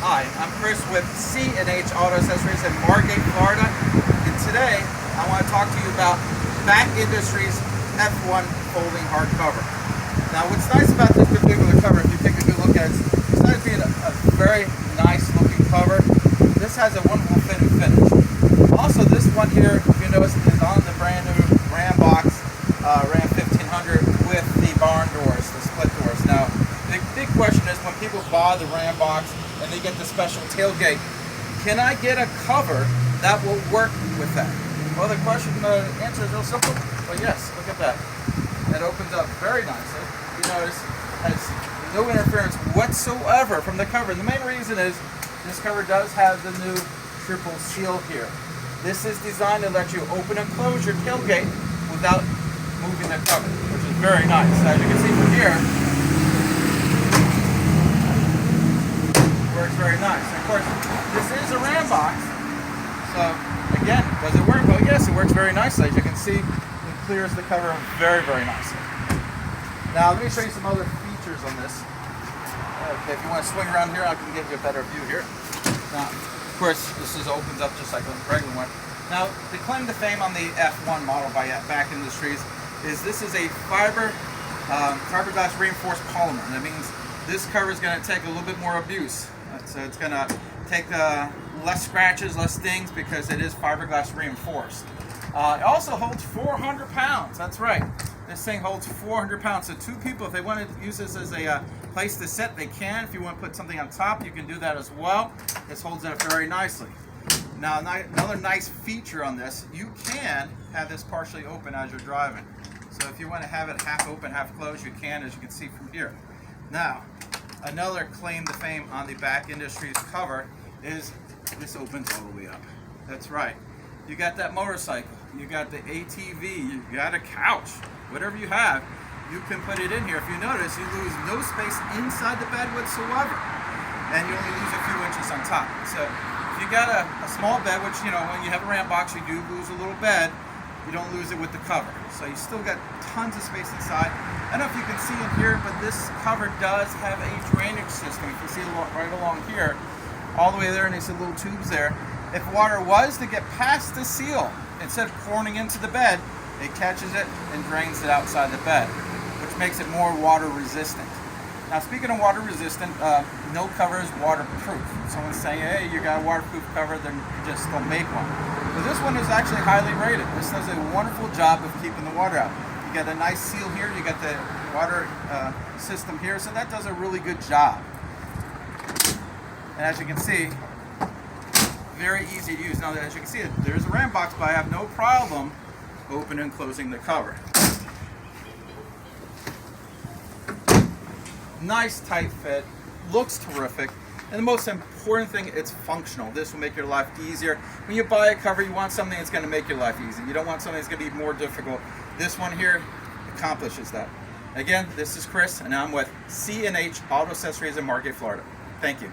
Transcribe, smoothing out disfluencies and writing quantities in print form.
Hi, I'm Chris with C&H Auto Accessories in Margate, Florida, and today I want to talk to you about BAK Industries F1 folding hardcover. Now, what's nice about this particular cover, if you take a good look at it, besides being a very nice looking cover, this has a wonderful fit and finish. Also, this one here, if you notice, is on the brand new Rambox Ram 1500 with the barn doors, the split doors. Now, the big question is when people buy the Rambox and they get the special tailgate, can I get a cover that will work with that? Well, the answer is real simple. Well, yes, look at that. It opens up very nicely. You notice it has no interference whatsoever from the cover. And the main reason is this cover does have the new triple seal here. This is designed to let you open and close your tailgate without moving the cover, which is very nice. As you can see from here, works very nice. And of course, this is a Rambox, so again, does it work? Well, yes, it works very nicely. As you can see, it clears the cover very, very nicely. Now, let me show you some other features on this. Okay, if you want to swing around here, I can give you a better view here. Now, of course, this opens up just like a regular one. Now, the claim to fame on the F1 model by BAK Industries is this is a fiberglass reinforced polymer. That means this cover is going to take a little bit more abuse. So it's going to take less scratches, less stings, because it is fiberglass reinforced. It also holds 400 pounds. That's right. This thing holds 400 pounds. So two people, if they want to use this as a place to sit, they can. If you want to put something on top, you can do that as well. This holds it up very nicely. Now, another nice feature on this, you can have this partially open as you're driving. So if you want to have it half open, half closed, you can, as you can see from here. Now, another claim to fame on the BAK Industries cover is this opens all the way up. That's right. You got that motorcycle, you got the ATV, you got a couch, whatever you have, you can put it in here. If you notice, you lose no space inside the bed whatsoever, and you only lose a few inches on top. So if you got a small bed, which, you know, when you have a Rambox, you do lose a little bed, you don't lose it with the cover. So you still got tons of space inside. I don't know if you can see in here, but this cover does have a drainage system. You can see right along here, all the way there, and these little tubes there. If water was to get past the seal, instead of pouring into the bed, it catches it and drains it outside the bed, which makes it more water resistant. Now, speaking of water resistant, no cover is waterproof. Someone's saying, hey, you got a waterproof cover, then just don't make one. But this one is actually highly rated. This does a wonderful job of keeping the water out. You got a nice seal here, you got the water system here, so that does a really good job. And as you can see, very easy to use. Now, as you can see, there's a Rambox, but I have no problem opening and closing the cover. Nice tight fit, looks terrific, and the most important thing, it's functional. This will make your life easier. When you buy a cover, you want something that's going to make your life easy. You don't want something that's going to be more difficult. This one here accomplishes that. Again, this is Chris, and I'm with C&H Auto Accessories in Margate, Florida. Thank you.